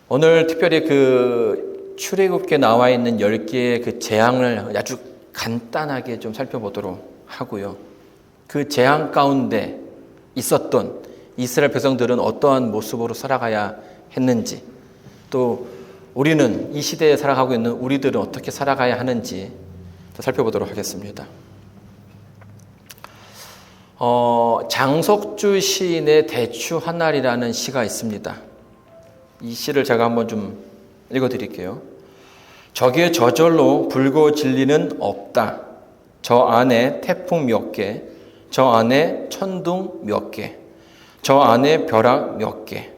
오늘 특별히 출애굽기에 나와 있는 10개의 그 재앙을 아주 간단하게 좀 살펴보도록 하고요. 그 재앙 가운데 있었던 이스라엘 백성들은 어떠한 모습으로 살아가야 했는지, 또 우리는 이 시대에 살아가고 있는 우리들은 어떻게 살아가야 하는지 살펴보도록 하겠습니다. 장석주 시인의 대추 한 알이라는 시가 있습니다. 이 시를 제가 한번 좀 읽어드릴게요. 적의 저절로 불고 진리는 없다. 저 안에 태풍 몇 개, 저 안에 천둥 몇 개, 저 안에 벼락 몇 개,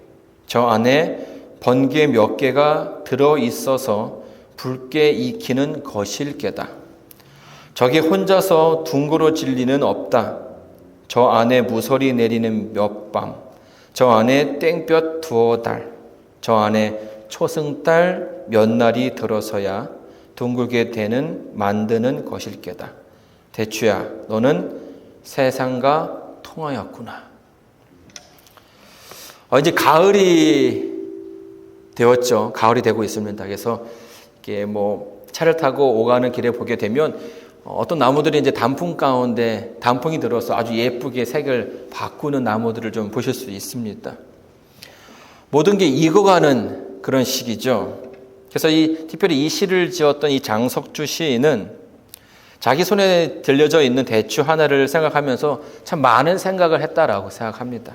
저 안에 번개 몇 개가 들어있어서 붉게 익히는 거실게다. 적이 혼자서 둥그러 진리는 없다. 저 안에 무설이 내리는 몇 밤, 저 안에 땡볕 두어 달, 저 안에 초승달 몇 날이 들어서야 둥글게 되는 만드는 것일게다. 대추야, 너는 세상과 통하였구나. 이제 가을이 되었죠. 가을이 되고 있습니다. 그래서 이렇게 차를 타고 오가는 길에 보게 되면 어떤 나무들이 이제 단풍 가운데 단풍이 들어서 아주 예쁘게 색을 바꾸는 나무들을 좀 보실 수 있습니다. 모든 게 익어가는 그런 시기죠. 그래서 특별히 이 시를 지었던 이 장석주 시인은 자기 손에 들려져 있는 대추 하나를 생각하면서 참 많은 생각을 했다라고 생각합니다.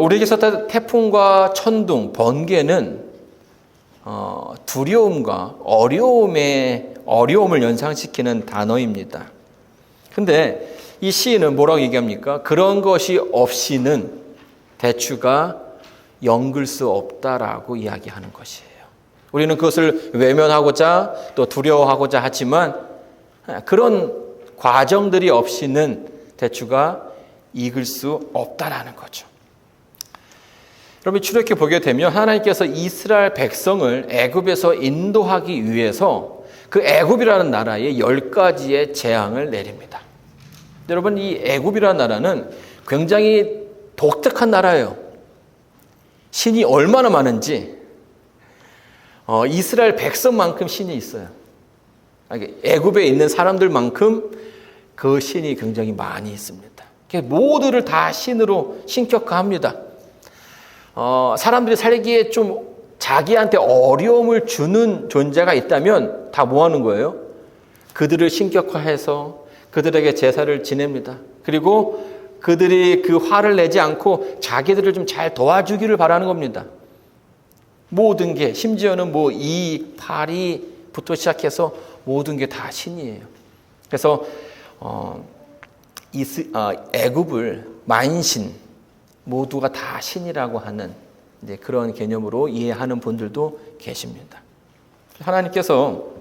우리에게서 태풍과 천둥, 번개는 두려움과 어려움을 연상시키는 단어입니다. 근데 이 시인은 뭐라고 얘기합니까? 그런 것이 없이는 대추가 연글 수 없다라고 이야기하는 것이에요. 우리는 그것을 외면하고자 또 두려워하고자 하지만 그런 과정들이 없이는 대추가 익을 수 없다라는 거죠. 여러분, 출애굽기 보게 되면 하나님께서 이스라엘 백성을 애굽에서 인도하기 위해서 그 애굽이라는 나라에 10가지의 재앙을 내립니다. 여러분, 이 애굽이라는 나라는 굉장히 독특한 나라예요. 신이 얼마나 많은지 이스라엘 백성만큼 신이 있어요. 애굽에 있는 사람들만큼 그 신이 굉장히 많이 있습니다. 모두를 다 신으로 신격화합니다. 사람들이 살기에 좀 자기한테 어려움을 주는 존재가 있다면 다 뭐 하는 거예요? 그들을 신격화해서 그들에게 제사를 지냅니다. 그리고 그들이 그 화를 내지 않고 자기들을 좀 잘 도와주기를 바라는 겁니다. 모든 게, 심지어는 이 파리부터 시작해서 모든 게 다 신이에요. 그래서 애굽을 만신, 모두가 다 신이라고 하는 그런 개념으로 이해하는 분들도 계십니다. 하나님께서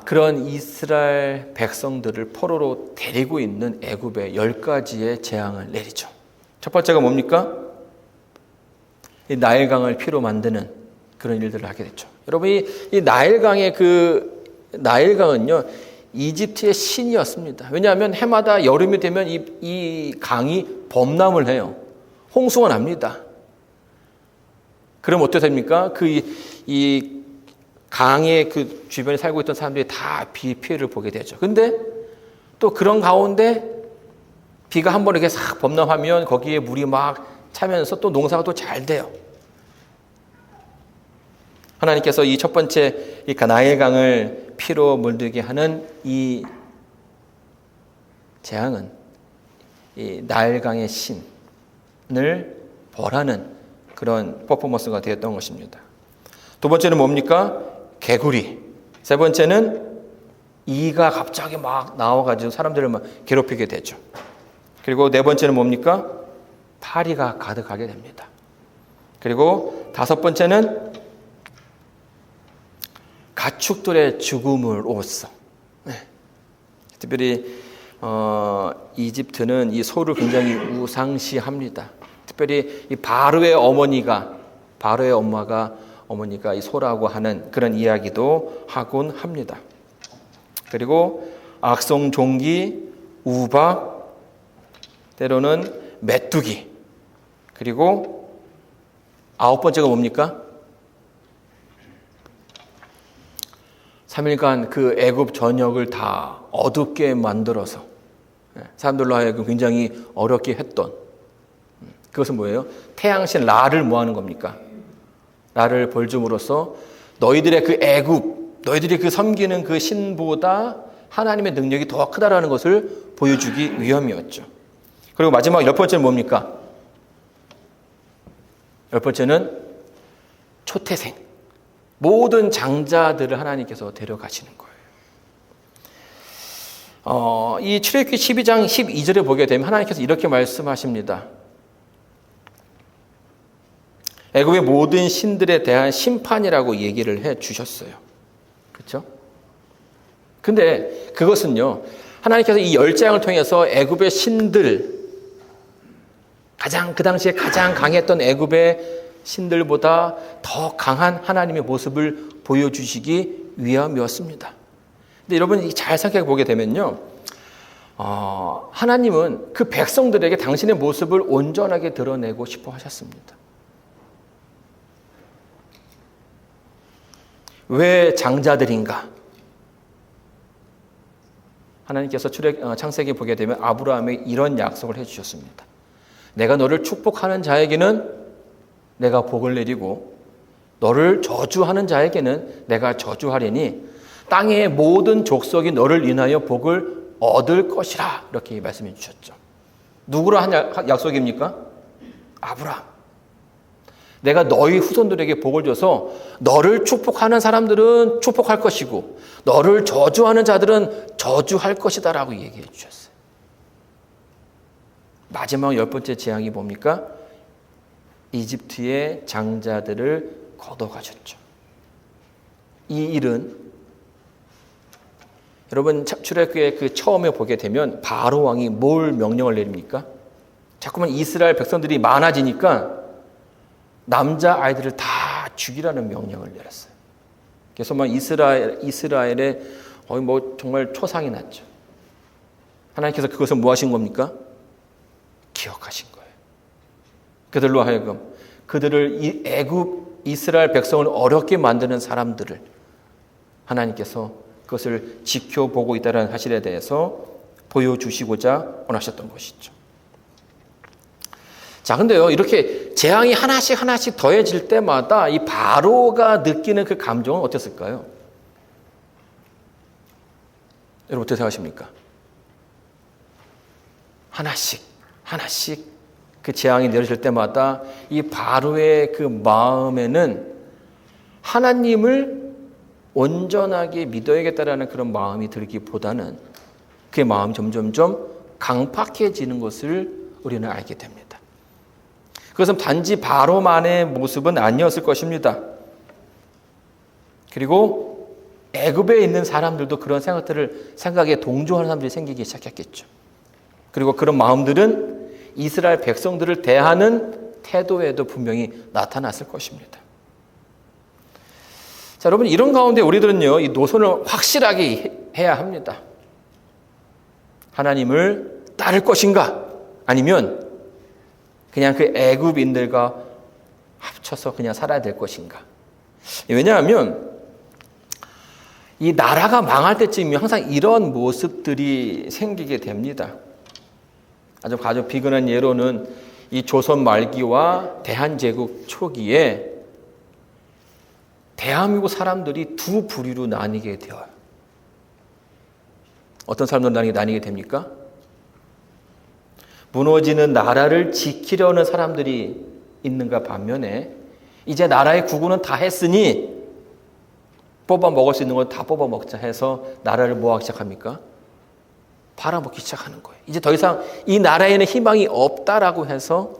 그런 이스라엘 백성들을 포로로 데리고 있는 애굽에 10가지의 재앙을 내리죠. 첫 번째가 뭡니까? 이 나일강을 피로 만드는 그런 일들을 하게 됐죠. 여러분, 이 나일강은요, 이집트의 신이었습니다. 왜냐하면 해마다 여름이 되면 이 강이 범람을 해요. 홍수가 납니다. 그럼 어떻게 됩니까? 이 강의 그 주변에 살고 있던 사람들이 다 비 피해를 보게 되죠. 근데 또 그런 가운데 비가 한 번 이렇게 싹 범람하면 거기에 물이 막 차면서 또 농사가 또 잘 돼요. 하나님께서 이 첫 번째 이 나일강을 피로 물들게 하는 이 재앙은 이 나일강의 신을 벌하는 그런 퍼포먼스가 되었던 것입니다. 두 번째는 뭡니까? 개구리. 세 번째는 이가 갑자기 막 나와가지고 사람들을 막 괴롭히게 되죠. 그리고 네 번째는 뭡니까? 파리가 가득하게 됩니다. 그리고 다섯 번째는 가축들의 죽음으로써, 특별히 이집트는 이 소를 굉장히 우상시합니다. 특별히 이 바로의 어머니가 이 소라고 하는 그런 이야기도 하곤 합니다. 그리고 악성 종기, 우박, 때로는 메뚜기, 그리고 9번째가 뭡니까? 3일간 그 애굽 전역을 다 어둡게 만들어서 사람들로 하여금 굉장히 어렵게 했던, 그것은 뭐예요? 태양신 라를 뭐 하는 겁니까? 라를 벌줌으로써 너희들의 그 애굽, 너희들이 그 섬기는 그 신보다 하나님의 능력이 더 크다라는 것을 보여주기 위함이었죠. 그리고 마지막 10번째는 뭡니까? 10번째는 초태생, 모든 장자들을 하나님께서 데려가시는 거예요. 이 출애굽기 12장 12절에 보게 되면 하나님께서 이렇게 말씀하십니다. 애굽의 모든 신들에 대한 심판이라고 얘기를 해 주셨어요. 그렇죠? 근데 그것은요, 하나님께서 이 10장을 통해서 애굽의 신들, 그 당시에 가장 강했던 애굽의 신들보다 더 강한 하나님의 모습을 보여주시기 위함이었습니다. 근데 여러분 잘 생각해 보게 되면요, 하나님은 그 백성들에게 당신의 모습을 온전하게 드러내고 싶어 하셨습니다. 왜 장자들인가? 하나님께서 창세기 보게 되면 아브라함에게 이런 약속을 해주셨습니다. 내가 너를 축복하는 자에게는 내가 복을 내리고 너를 저주하는 자에게는 내가 저주하리니 땅의 모든 족속이 너를 인하여 복을 얻을 것이라, 이렇게 말씀해 주셨죠. 누구로 한 약속입니까? 아브라함. 내가 너희 후손들에게 복을 줘서 너를 축복하는 사람들은 축복할 것이고 너를 저주하는 자들은 저주할 것이다 라고 얘기해 주셨어요. 마지막 10번째 재앙이 뭡니까? 이집트의 장자들을 걷어가셨죠. 이 일은 여러분 출애굽기에 그 처음에 보게 되면 바로 왕이 뭘 명령을 내립니까? 자꾸만 이스라엘 백성들이 많아지니까 남자 아이들을 다 죽이라는 명령을 내렸어요. 그래서 막 이스라엘에 뭐 정말 초상이 났죠. 하나님께서 그것을 뭐 하신 겁니까? 기억하신 거예요. 그들로 하여금 그들을 이 애굽 이스라엘 백성을 어렵게 만드는 사람들을 하나님께서 그것을 지켜보고 있다는 사실에 대해서 보여주시고자 원하셨던 것이죠. 자, 근데요, 이렇게 재앙이 하나씩 더해질 때마다 이 바로가 느끼는 그 감정은 어땠을까요? 여러분 어떻게 생각하십니까? 하나씩 그 재앙이 내려질 때마다 이 바로의 그 마음에는 하나님을 온전하게 믿어야겠다라는 그런 마음이 들기보다는 그의 마음이 점점점 강팍해지는 것을 우리는 알게 됩니다. 그것은 단지 바로만의 모습은 아니었을 것입니다. 그리고 애굽에 있는 사람들도 그런 생각에 동조하는 사람들이 생기기 시작했겠죠. 그리고 그런 마음들은 이스라엘 백성들을 대하는 태도에도 분명히 나타났을 것입니다. 자, 여러분 이런 가운데 우리들은요, 이 노선을 확실하게 해야 합니다. 하나님을 따를 것인가? 아니면 그냥 그 애굽인들과 합쳐서 그냥 살아야 될 것인가? 왜냐하면 이 나라가 망할 때쯤이면 항상 이런 모습들이 생기게 됩니다. 아주 비근한 예로는 이 조선 말기와 대한제국 초기에 대한민국 사람들이 두 부류로 나뉘게 되어요. 어떤 사람들로 나뉘게 됩니까? 무너지는 나라를 지키려는 사람들이 있는가 반면에 이제 나라의 구구는 다 했으니 뽑아 먹을 수 있는 건 다 뽑아 먹자 해서 나라를 뭐 하기 시작합니까? 팔아먹기 시작하는 거예요. 이제 더 이상 이 나라에는 희망이 없다라고 해서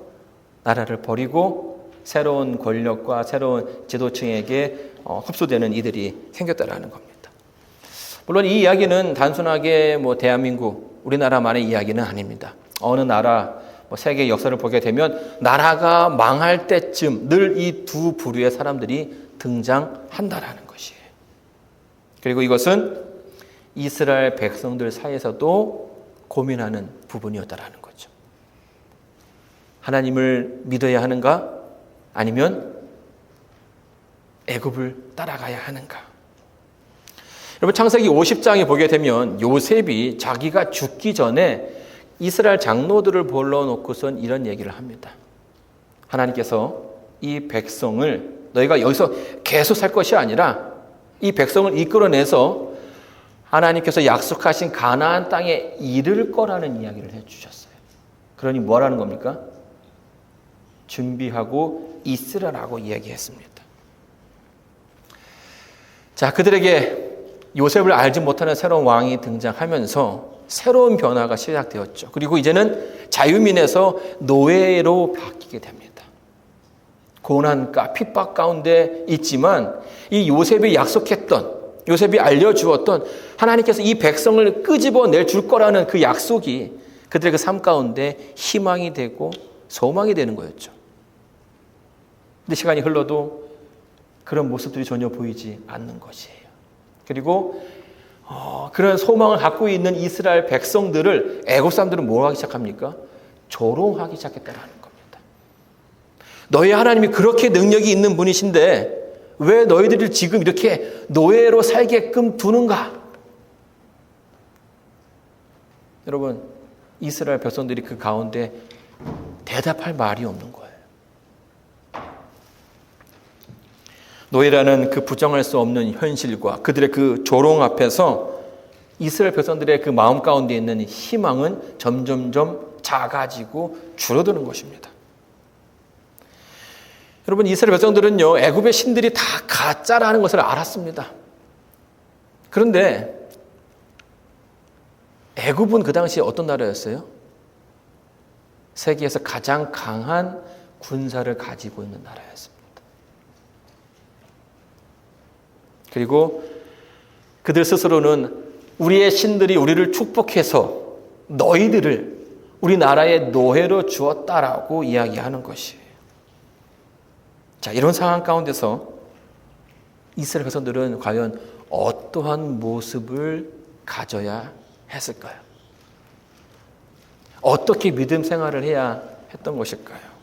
나라를 버리고 새로운 권력과 새로운 지도층에게 흡수되는 이들이 생겼다라는 겁니다. 물론 이 이야기는 단순하게 대한민국, 우리나라만의 이야기는 아닙니다. 어느 나라, 세계 역사를 보게 되면 나라가 망할 때쯤 늘 이 두 부류의 사람들이 등장한다라는 것이에요. 그리고 이것은 이스라엘 백성들 사이에서도 고민하는 부분이었다라는 거죠. 하나님을 믿어야 하는가? 아니면 애굽을 따라가야 하는가? 여러분 창세기 50장에 보게 되면 요셉이 자기가 죽기 전에 이스라엘 장로들을 불러놓고선 이런 얘기를 합니다. 하나님께서 이 백성을 너희가 여기서 계속 살 것이 아니라 이 백성을 이끌어내서 하나님께서 약속하신 가나안 땅에 이를 거라는 이야기를 해주셨어요. 그러니 뭐라는 겁니까? 준비하고 있으라라고 이야기했습니다. 자, 그들에게 요셉을 알지 못하는 새로운 왕이 등장하면서 새로운 변화가 시작되었죠. 그리고 이제는 자유민에서 노예로 바뀌게 됩니다. 고난과 핍박 가운데 있지만 이 요셉이 약속했던, 요셉이 알려주었던 하나님께서 이 백성을 끄집어낼 줄 거라는 그 약속이 그들의 그 삶 가운데 희망이 되고 소망이 되는 거였죠. 근데 시간이 흘러도 그런 모습들이 전혀 보이지 않는 것이에요. 그리고 그런 소망을 갖고 있는 이스라엘 백성들을 애국 사람들은 뭐 하기 시작합니까? 조롱하기 시작했다는 겁니다. 너희 하나님이 그렇게 능력이 있는 분이신데 왜 너희들을 지금 이렇게 노예로 살게끔 두는가? 여러분, 이스라엘 백성들이 그 가운데 대답할 말이 없는 거예요. 노예라는 그 부정할 수 없는 현실과 그들의 그 조롱 앞에서 이스라엘 백성들의 그 마음 가운데 있는 희망은 점점점 작아지고 줄어드는 것입니다. 여러분, 이스라엘 백성들은요, 애굽의 신들이 다 가짜라는 것을 알았습니다. 그런데 애굽은 그 당시에 어떤 나라였어요? 세계에서 가장 강한 군사를 가지고 있는 나라였습니다. 그리고 그들 스스로는 우리의 신들이 우리를 축복해서 너희들을 우리나라의 노예로 주었다라고 이야기하는 것이에요. 자, 이런 상황 가운데서 이스라엘 백성들은 과연 어떠한 모습을 가져야 했을까요? 어떻게 믿음 생활을 해야 했던 것일까요?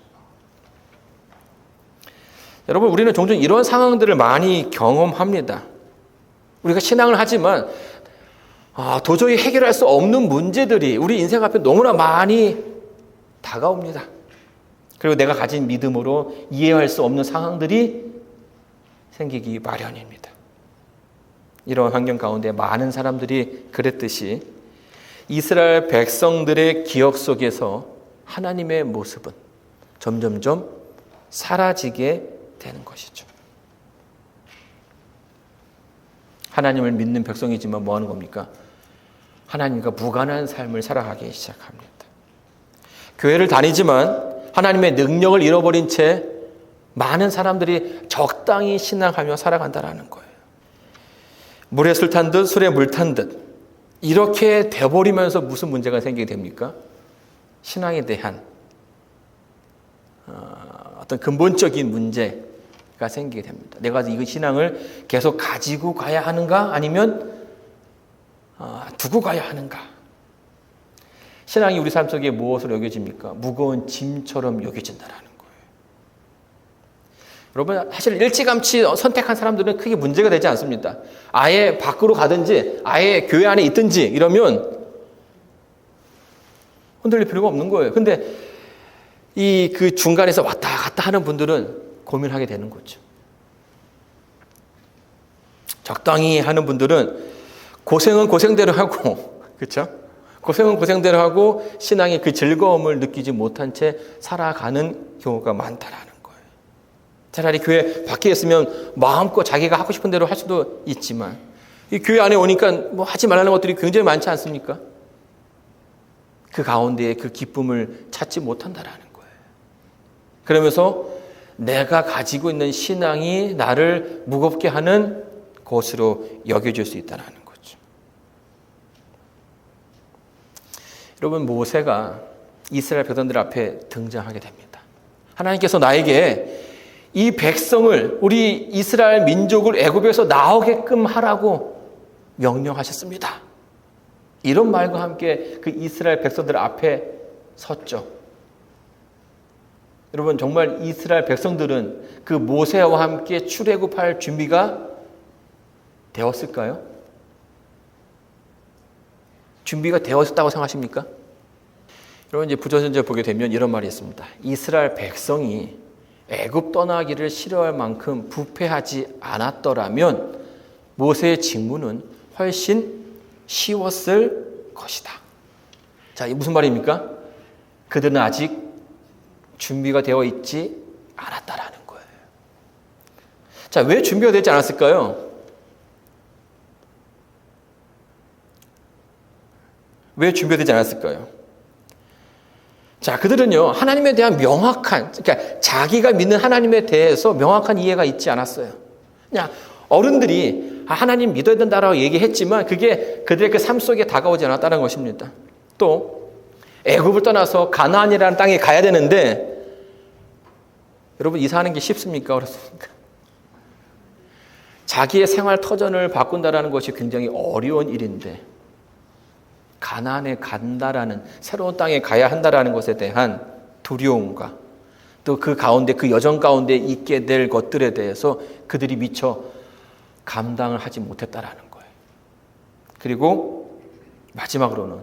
여러분, 우리는 종종 이런 상황들을 많이 경험합니다. 우리가 신앙을 하지만 도저히 해결할 수 없는 문제들이 우리 인생 앞에 너무나 많이 다가옵니다. 그리고 내가 가진 믿음으로 이해할 수 없는 상황들이 생기기 마련입니다. 이런 환경 가운데 많은 사람들이 그랬듯이 이스라엘 백성들의 기억 속에서 하나님의 모습은 점점점 사라지게 되는 것이죠. 하나님을 믿는 백성이지만 뭐 하는 겁니까? 하나님과 무관한 삶을 살아가기 시작합니다. 교회를 다니지만 하나님의 능력을 잃어버린 채 많은 사람들이 적당히 신앙하며 살아간다는 거예요. 물에 술 탄 듯 술에 물 탄 듯 이렇게 돼버리면서 무슨 문제가 생기게 됩니까? 신앙에 대한 어떤 근본적인 문제가 생기게 됩니다. 내가 이 신앙을 계속 가지고 가야 하는가? 아니면 두고 가야 하는가? 신앙이 우리 삶 속에 무엇으로 여겨집니까? 무거운 짐처럼 여겨진다는 거예요. 여러분, 사실 일찌감치 선택한 사람들은 크게 문제가 되지 않습니다. 아예 밖으로 가든지 아예 교회 안에 있든지 이러면 흔들릴 필요가 없는 거예요. 근데 그 중간에서 왔다 갔다 하는 분들은 고민하게 되는 거죠. 적당히 하는 분들은 고생은 고생대로 하고, 그렇죠? 고생은 고생대로 하고 신앙의 그 즐거움을 느끼지 못한 채 살아가는 경우가 많다라는 거예요. 차라리 교회 밖에 있으면 마음껏 자기가 하고 싶은 대로 할 수도 있지만 이 교회 안에 오니까 뭐 하지 말라는 것들이 굉장히 많지 않습니까? 그 가운데에 그 기쁨을 찾지 못한다라는 거예요. 그러면서 내가 가지고 있는 신앙이 나를 무겁게 하는 것으로 여겨질 수 있다는 거죠. 여러분, 모세가 이스라엘 백성들 앞에 등장하게 됩니다. 하나님께서 나에게 이 백성을, 우리 이스라엘 민족을 애굽에서 나오게끔 하라고 명령하셨습니다. 이런 말과 함께 그 이스라엘 백성들 앞에 섰죠. 여러분 정말 이스라엘 백성들은 그 모세와 함께 출애굽할 준비가 되었을까요? 준비가 되었다고 생각하십니까? 여러분 이제 부조선제 보게 되면 이런 말이 있습니다. 이스라엘 백성이 애굽 떠나기를 싫어할 만큼 부패하지 않았더라면 모세의 직무는 훨씬 쉬웠을 것이다. 자, 이게 무슨 말입니까? 그들은 아직 준비가 되어 있지 않았다라는 거예요. 자, 왜 준비가 되지 않았을까요? 왜 준비가 되지 않았을까요? 자, 그들은요, 하나님에 대한 명확한, 그러니까 자기가 믿는 하나님에 대해서 명확한 이해가 있지 않았어요. 그냥 어른들이 하나님 믿어야 된다라고 얘기했지만 그게 그들의 그 삶 속에 다가오지 않았다는 것입니다. 또 애굽을 떠나서 가나안이라는 땅에 가야 되는데 여러분 이사하는 게 쉽습니까? 어렵습니까? 자기의 생활 터전을 바꾼다라는 것이 굉장히 어려운 일인데 가나안에 간다라는 새로운 땅에 가야 한다라는 것에 대한 두려움과 또 그 가운데 그 여정 가운데 있게 될 것들에 대해서 그들이 미처 감당을 하지 못했다라는 거예요. 그리고 마지막으로는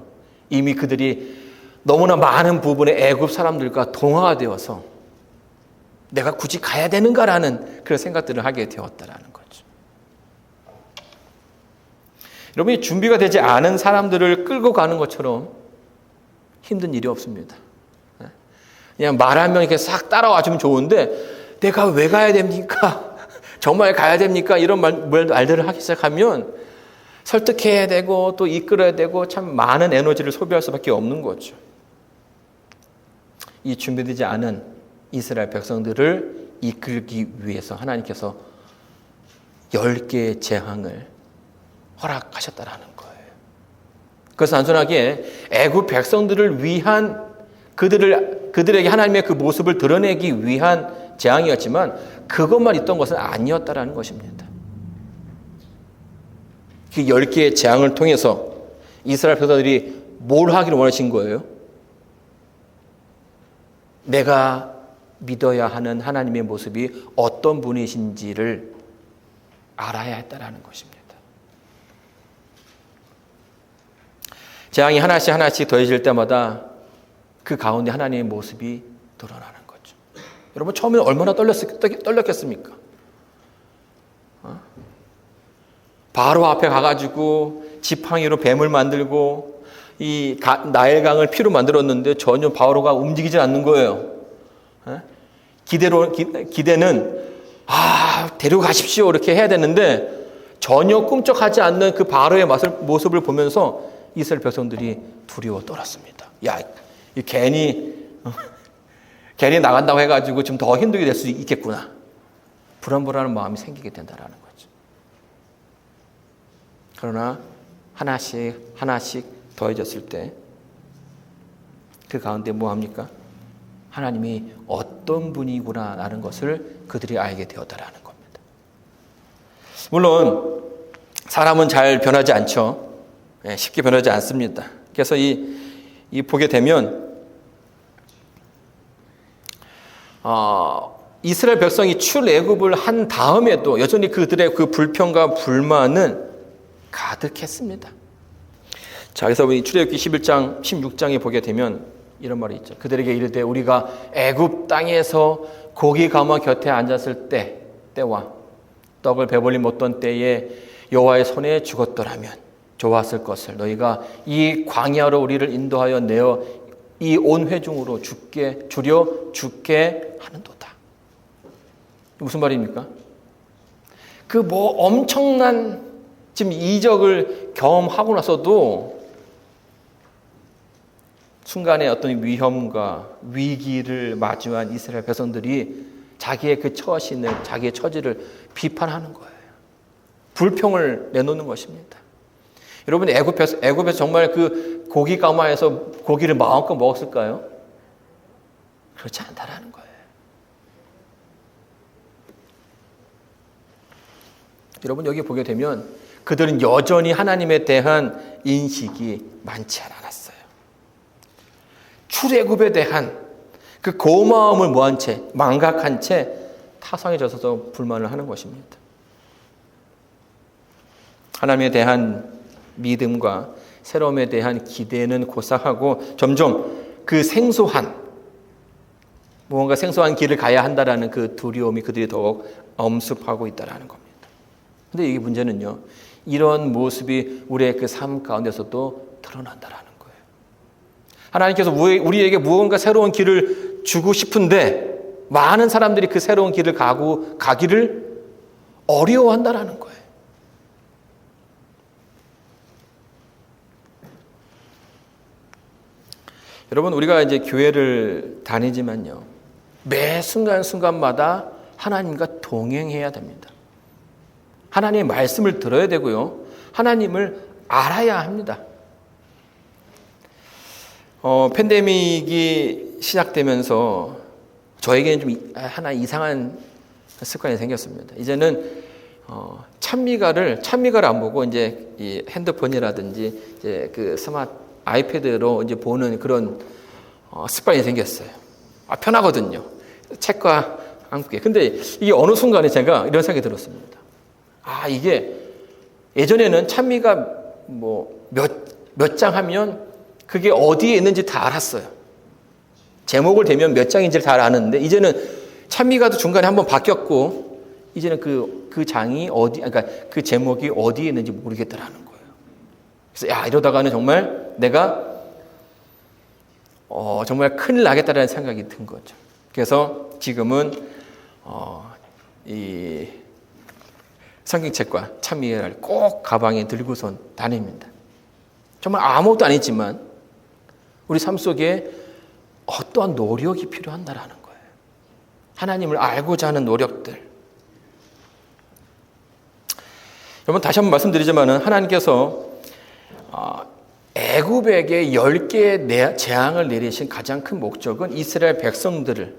이미 그들이 너무나 많은 부분의 애굽 사람들과 동화가 되어서 내가 굳이 가야 되는가라는 그런 생각들을 하게 되었다라는 거죠. 여러분이 준비가 되지 않은 사람들을 끌고 가는 것처럼 힘든 일이 없습니다. 그냥 말하면 이렇게 싹 따라와 주면 좋은데 내가 왜 가야 됩니까? 정말 가야 됩니까? 이런 말들을 하기 시작하면 설득해야 되고 또 이끌어야 되고 참 많은 에너지를 소비할 수밖에 없는 거죠. 이 준비되지 않은 이스라엘 백성들을 이끌기 위해서 하나님께서 10개의 재앙을 허락하셨다라는 거예요. 그래서 단순하게 애굽 백성들을 위한 그들에게 하나님의 그 모습을 드러내기 위한 재앙이었지만 그것만 있던 것은 아니었다라는 것입니다. 그 10개의 재앙을 통해서 이스라엘 백성들이 뭘 하기를 원하신 거예요? 내가 믿어야 하는 하나님의 모습이 어떤 분이신지를 알아야 했다라는 것입니다. 재앙이 하나씩 하나씩 더해질 때마다 그 가운데 하나님의 모습이 드러나는 거죠. 여러분 처음에는 얼마나 떨렸겠습니까? 바로 앞에 가가지고 지팡이로 뱀을 만들고 이 나일강을 피로 만들었는데 전혀 바로가 움직이지 않는 거예요. 기대는 데려가십시오 이렇게 해야 되는데 전혀 꿈쩍하지 않는 그 바로의 모습을 보면서 이스라엘 백성들이 두려워 떨었습니다. 괜히 나간다고 해가지고 좀 더 힘들게 될 수 있겠구나. 불안불안한 마음이 생기게 된다라는 거죠. 그러나 하나씩 더해졌을 때 그 가운데 뭐합니까? 하나님이 어떤 분이구나라는 것을 그들이 알게 되었다라는 겁니다. 물론 사람은 잘 변하지 않죠. 쉽게 변하지 않습니다. 그래서 이 보게 되면 이스라엘 백성이 출애굽을 한 다음에도 여전히 그들의 그 불평과 불만은 가득했습니다. 자, 그래서 우리 출애굽기 11장, 16장에 보게 되면 이런 말이 있죠. 그들에게 이르되 우리가 애굽 땅에서 고기 가마 곁에 앉았을 때와 떡을 배불리 먹던 때에 여호와의 손에 죽었더라면 좋았을 것을 너희가 이 광야로 우리를 인도하여 내어 이 온 회중으로 주려 죽게 하는도다. 무슨 말입니까? 그 엄청난 지금 이적을 경험하고 나서도 순간에 어떤 위험과 위기를 마주한 이스라엘 백성들이 자기의 그 처신을, 자기의 처지를 비판하는 거예요. 불평을 내놓는 것입니다. 여러분 애굽에서 정말 그 고기 가마에서 고기를 마음껏 먹었을까요? 그렇지 않다라는 거예요. 여러분 여기 보게 되면 그들은 여전히 하나님에 대한 인식이 많지 않았어요. 출애굽에 대한 그 고마움을 뭐한 채, 망각한 채 타성에 젖어서 불만을 하는 것입니다. 하나님에 대한 믿음과 새로움에 대한 기대는 고사하고 점점 그 무언가 생소한 길을 가야 한다라는 그 두려움이 그들이 더욱 엄습하고 있다라는 겁니다. 근데 이게 문제는요, 이런 모습이 우리의 그 삶 가운데서도 드러난다라는 거예요. 하나님께서 우리에게 무언가 새로운 길을 주고 싶은데 많은 사람들이 그 새로운 길을 가기를 어려워한다라는 거예요. 여러분, 우리가 이제 교회를 다니지만요, 매 순간순간마다 하나님과 동행해야 됩니다. 하나님의 말씀을 들어야 되고요, 하나님을 알아야 합니다. 팬데믹이 시작되면서 저에게는 좀 하나 이상한 습관이 생겼습니다. 이제는 찬미가를 안 보고 이제 이 핸드폰이라든지 이제 그 아이패드로 이제 보는 그런 습관이 생겼어요. 편하거든요. 책과 함께. 근데 이게 어느 순간에 제가 이런 생각이 들었습니다. 이게 예전에는 찬미가 몇 장 하면 그게 어디에 있는지 다 알았어요. 제목을 대면 몇 장인지를 다 아는데 이제는 찬미가도 중간에 한번 바뀌었고 이제는 그 장이 그러니까 그 제목이 어디에 있는지 모르겠다라는 거예요. 그래서 이러다가는 정말 내가 정말 큰일 나겠다라는 생각이 든 거죠. 그래서 지금은 이 성경책과 찬미를 꼭 가방에 들고선 다닙니다. 정말 아무것도 아니지만 우리 삶 속에 어떠한 노력이 필요한다라는 거예요. 하나님을 알고자 하는 노력들. 여러분, 다시 한번 말씀드리지만 하나님께서 애굽에게 10개의 재앙을 내리신 가장 큰 목적은 이스라엘 백성들을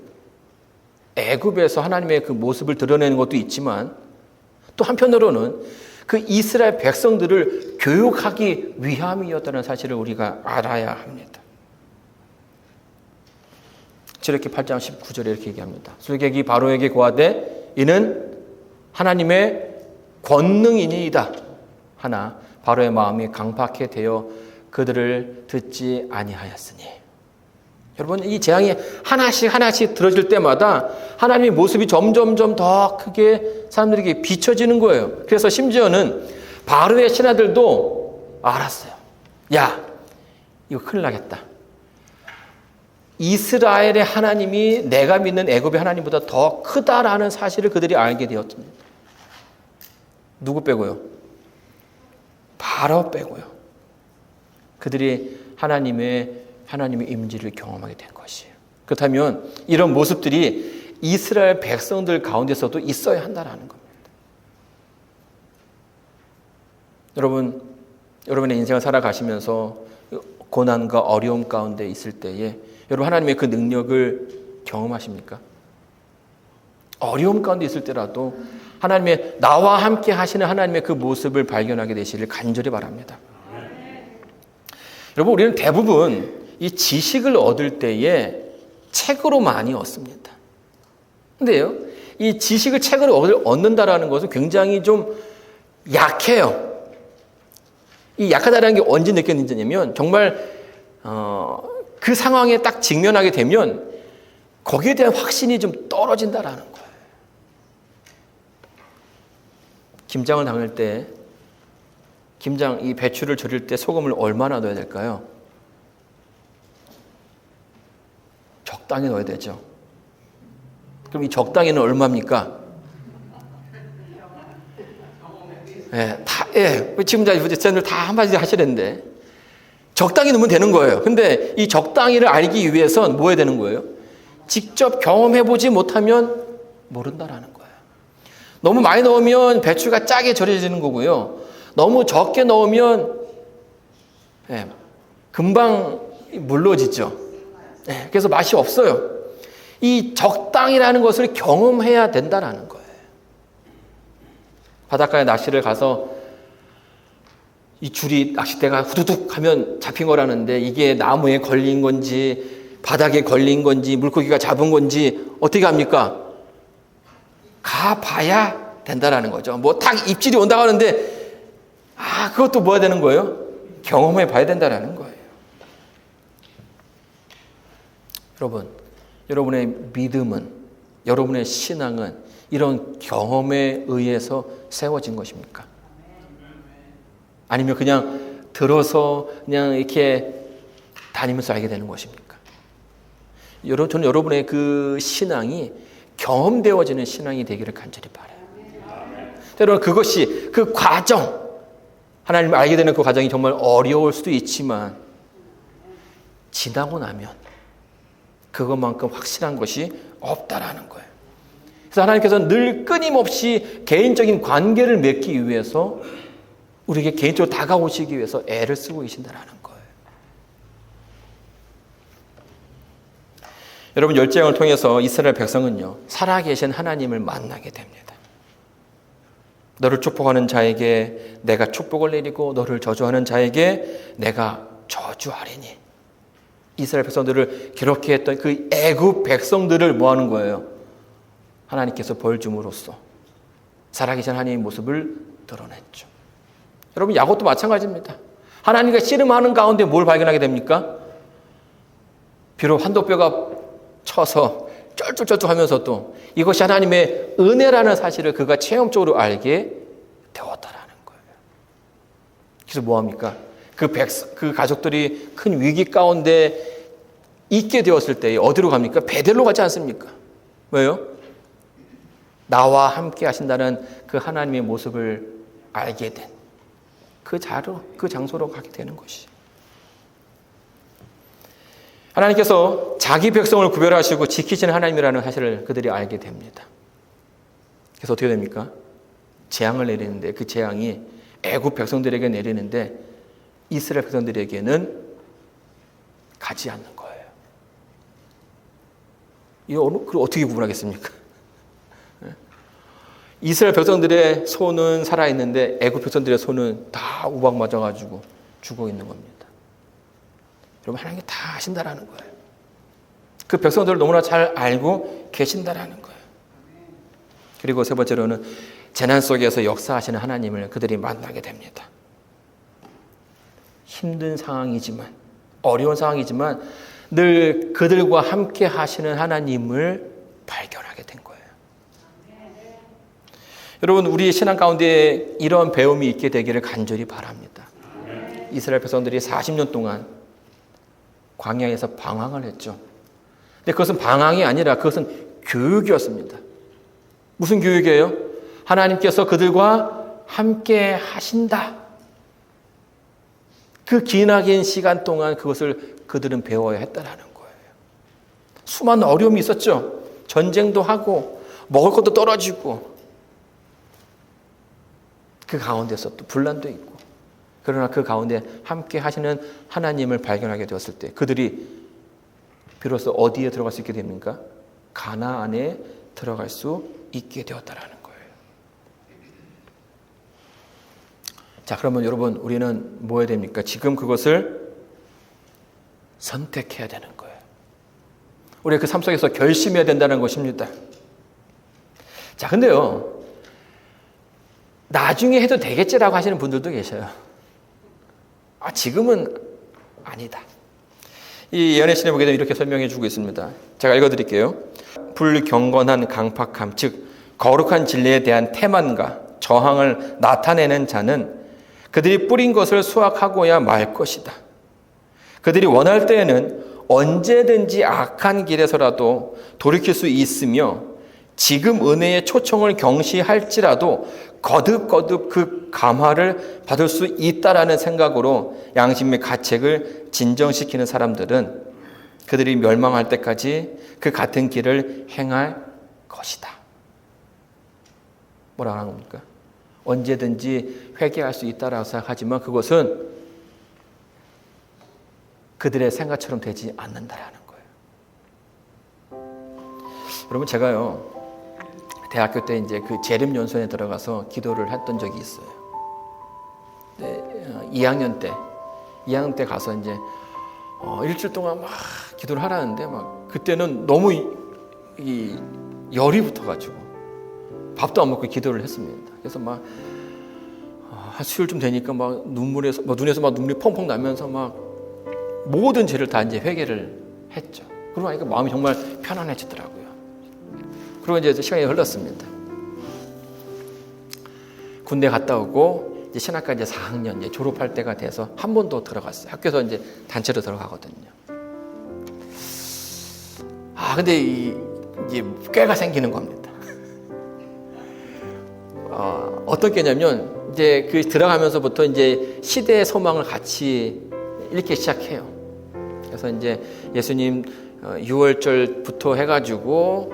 애굽에서 하나님의 그 모습을 드러내는 것도 있지만 또 한편으로는 그 이스라엘 백성들을 교육하기 위함이었다는 사실을 우리가 알아야 합니다. 출애굽기 8장 19절에 이렇게 얘기합니다. 술객이 바로에게 고하되 이는 하나님의 권능이니이다 하나 바로의 마음이 강팍해 되어 그들을 듣지 아니하였으니. 여러분, 이 재앙이 하나씩 들어질 때마다 하나님의 모습이 점점 더 크게 사람들에게 비춰지는 거예요. 그래서 심지어는 바로의 신하들도 알았어요. 이거 큰일 나겠다. 이스라엘의 하나님이 내가 믿는 애굽의 하나님보다 더 크다라는 사실을 그들이 알게 되었습니다. 누구 빼고요? 바로 빼고요. 그들이 하나님의 임재를 경험하게 된 것이에요. 그렇다면 이런 모습들이 이스라엘 백성들 가운데서도 있어야 한다는 겁니다. 여러분의 인생을 살아가시면서 고난과 어려움 가운데 있을 때에 여러분 하나님의 그 능력을 경험하십니까? 어려움 가운데 있을 때라도 하나님의 나와 함께 하시는 하나님의 그 모습을 발견하게 되시길 간절히 바랍니다. 여러분, 우리는 대부분 이 지식을 얻을 때에 책으로 많이 얻습니다. 근데요, 이 지식을 책으로 얻는다라는 것은 굉장히 좀 약해요. 이 약하다라는 게 언제 느껴지냐면 정말 그 상황에 딱 직면하게 되면 거기에 대한 확신이 좀 떨어진다라는 거예요. 김장을 당할 때 이 배추를 절일 때 소금을 얼마나 넣어야 될까요? 적당히 넣어야 되죠. 그럼 이 적당히는 얼마입니까? 지금 쟤들 다 한마디 하시는데 적당히 넣으면 되는 거예요. 근데 이 적당히를 알기 위해선 뭐 해야 되는 거예요? 직접 경험해보지 못하면 모른다라는 거예요. 너무 많이 넣으면 배추가 짜게 절여지는 거고요. 너무 적게 넣으면 금방 물러지죠. 그래서 맛이 없어요. 이 적당이라는 것을 경험해야 된다는 거예요. 바닷가에 낚시를 가서 이 줄이 낚싯대가 후두둑 하면 잡힌 거라는데 이게 나무에 걸린 건지 바닥에 걸린 건지 물고기가 잡은 건지 어떻게 합니까? 가봐야 된다라는 거죠. 뭐 딱 입질이 온다고 하는데 그것도 뭐야 되는 거예요? 경험해 봐야 된다라는 거예요. 여러분, 여러분의 믿음은, 여러분의 신앙은 이런 경험에 의해서 세워진 것입니까? 아니면 그냥 들어서 그냥 이렇게 다니면서 알게 되는 것입니까? 저는 여러분의 그 신앙이 경험되어지는 신앙이 되기를 간절히 바라요. 때로는 그것이, 그 과정, 하나님을 알게 되는 그 과정이 정말 어려울 수도 있지만 지나고 나면 그것만큼 확실한 것이 없다라는 거예요. 그래서 하나님께서는 늘 끊임없이 개인적인 관계를 맺기 위해서 우리에게 개인적으로 다가오시기 위해서 애를 쓰고 계신다라는 거예요. 여러분, 열재앙을 통해서 이스라엘 백성은요, 살아계신 하나님을 만나게 됩니다. 너를 축복하는 자에게 내가 축복을 내리고 너를 저주하는 자에게 내가 저주하리니. 이스라엘 백성들을 괴롭게 했던 그 애굽 백성들을 뭐 하는 거예요? 하나님께서 벌 줌으로써 살아계신 하나님의 모습을 드러냈죠. 여러분, 야곱도 마찬가지입니다. 하나님과 씨름하는 가운데 뭘 발견하게 됩니까? 비록 한도뼈가 쳐서 쩔쩔쩔쩔하면서도 이것이 하나님의 은혜라는 사실을 그가 체험적으로 알게 되었다라는 거예요. 그래서 뭐합니까? 그 가족들이 큰 위기 가운데 있게 되었을 때 어디로 갑니까? 베델로 가지 않습니까? 왜요? 나와 함께 하신다는 그 하나님의 모습을 알게 된 그 장소로 가게 되는 것이. 하나님께서 자기 백성을 구별하시고 지키시는 하나님이라는 사실을 그들이 알게 됩니다. 그래서 어떻게 됩니까? 재앙을 내리는데 그 재앙이 애굽 백성들에게 내리는데 이스라엘 백성들에게는 가지 않는 거예요. 이거 어떻게 구분하겠습니까? 이스라엘 백성들의 손은 살아있는데 애굽 백성들의 손은 다 우박 맞아가지고 죽어 있는 겁니다. 여러분, 하나님이 다 아신다라는 거예요. 그 백성들을 너무나 잘 알고 계신다라는 거예요. 그리고 세 번째로는 재난 속에서 역사하시는 하나님을 그들이 만나게 됩니다. 힘든 상황이지만, 어려운 상황이지만 늘 그들과 함께 하시는 하나님을 발견하게 된 거예요. 여러분, 우리의 신앙 가운데 이런 배움이 있게 되기를 간절히 바랍니다. 이스라엘 백성들이 40년 동안 광야에서 방황을 했죠. 근데 그것은 방황이 아니라 그것은 교육이었습니다. 무슨 교육이에요? 하나님께서 그들과 함께 하신다. 그 기나긴 시간 동안 그것을 그들은 배워야 했다라는 거예요. 수많은 어려움이 있었죠. 전쟁도 하고 먹을 것도 떨어지고 그 가운데서 또 분란도 있고, 그러나 그 가운데 함께 하시는 하나님을 발견하게 되었을 때 그들이 비로소 어디에 들어갈 수 있게 됩니까? 가나안에 들어갈 수 있게 되었다라는 거예요. 자, 그러면 여러분, 우리는 뭐 해야 됩니까? 지금 그것을 선택해야 되는 거예요. 우리가 그 삶 속에서 결심해야 된다는 것입니다. 자, 근데요, 나중에 해도 되겠지라고 하시는 분들도 계셔요. 지금은 아니다. 이 예언의 신에 보게 되면 이렇게 설명해 주고 있습니다. 제가 읽어드릴게요. 불경건한 강팍함, 즉 거룩한 진리에 대한 태만과 저항을 나타내는 자는 그들이 뿌린 것을 수확하고야 말 것이다. 그들이 원할 때에는 언제든지 악한 길에서라도 돌이킬 수 있으며 지금 은혜의 초청을 경시할지라도 거듭거듭 그 감화를 받을 수 있다라는 생각으로 양심의 가책을 진정시키는 사람들은 그들이 멸망할 때까지 그 같은 길을 행할 것이다. 뭐라고 하는 겁니까? 언제든지 회개할 수 있다라고 생각하지만 그것은 그들의 생각처럼 되지 않는다라는 거예요. 여러분, 제가요, 대학교 때 이제 그 재림연수원에 들어가서 기도를 했던 적이 있어요. 네, 2학년 때 가서 이제 일주일 동안 막 기도를 하라는데 막 그때는 너무 이 열이 붙어가지고 밥도 안 먹고 기도를 했습니다. 그래서 막 한 수요일쯤 되니까 막 눈물에서 눈에서 막 눈물이 펑펑 나면서 막 모든 죄를 다 이제 회개를 했죠. 그러고 나니까 마음이 정말 편안해지더라고요. 그리고 이제 시간이 흘렀습니다. 군대 갔다 오고 이제 신학과 이제 4학년 이제 졸업할 때가 돼서 한 번 더 들어갔어요. 학교에서 이제 단체로 들어가거든요. 근데 이제 꾀가 생기는 겁니다. 어떤 꾀냐면 이제 그 들어가면서부터 이제 시대의 소망을 같이 읽기 시작해요. 그래서 이제 예수님 6월절부터 해가지고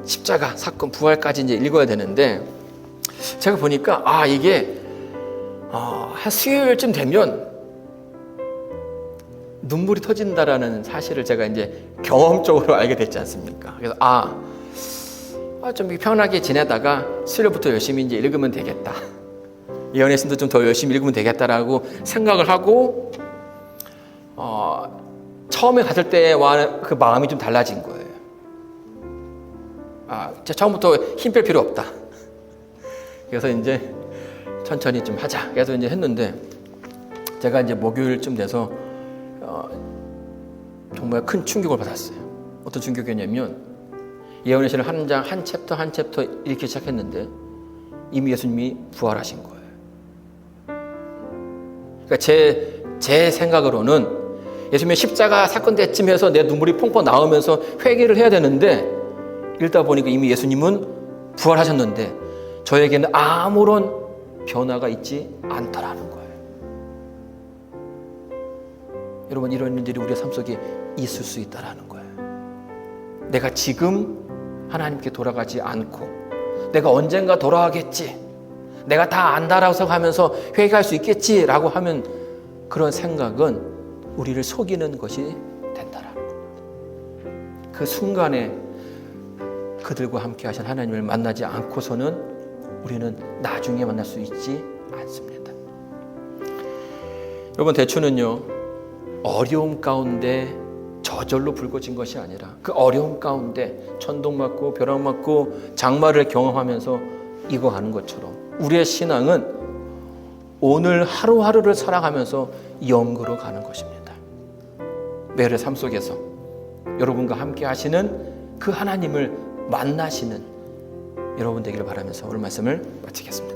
십자가 사건 부활까지 이제 읽어야 되는데 제가 보니까 이게 한 수요일쯤 되면 눈물이 터진다라는 사실을 제가 이제 경험적으로 알게 됐지 않습니까? 그래서 좀 편하게 지내다가 수요일부터 열심히 이제 읽으면 되겠다. 예언했음도 좀 더 열심히 읽으면 되겠다라고 생각을 하고 처음에 갔을 때와 그 마음이 좀 달라진 거예요. 처음부터 힘 뺄 필요 없다. 그래서 이제 천천히 좀 하자. 그래서 이제 했는데 제가 이제 목요일쯤 돼서 정말 큰 충격을 받았어요. 어떤 충격이었냐면 예언의 시를 한 챕터 읽기 시작했는데 이미 예수님이 부활하신 거예요. 그러니까 제 생각으로는 예수님의 십자가 사건 때쯤 해서 내 눈물이 펑펑 나오면서 회개를 해야 되는데 읽다 보니까 이미 예수님은 부활하셨는데 저에게는 아무런 변화가 있지 않더라는 거예요. 여러분, 이런 일들이 우리의 삶 속에 있을 수 있다라는 거예요. 내가 지금 하나님께 돌아가지 않고 내가 언젠가 돌아가겠지, 내가 다 안다라고 생각하면서 회개할 수 있겠지라고 하면 그런 생각은 우리를 속이는 것이 된다라는 거예요. 그 순간에 그들과 함께 하신 하나님을 만나지 않고서는 우리는 나중에 만날 수 있지 않습니다. 여러분, 대추는요 어려움 가운데 저절로 붉어진 것이 아니라 그 어려움 가운데 천둥 맞고 벼락 맞고 장마를 경험하면서 익어가는 것처럼 우리의 신앙은 오늘 하루하루를 살아가면서 영으로 가는 것입니다. 매일의 삶 속에서 여러분과 함께 하시는 그 하나님을 만나시는 여러분 되기를 바라면서 오늘 말씀을 마치겠습니다.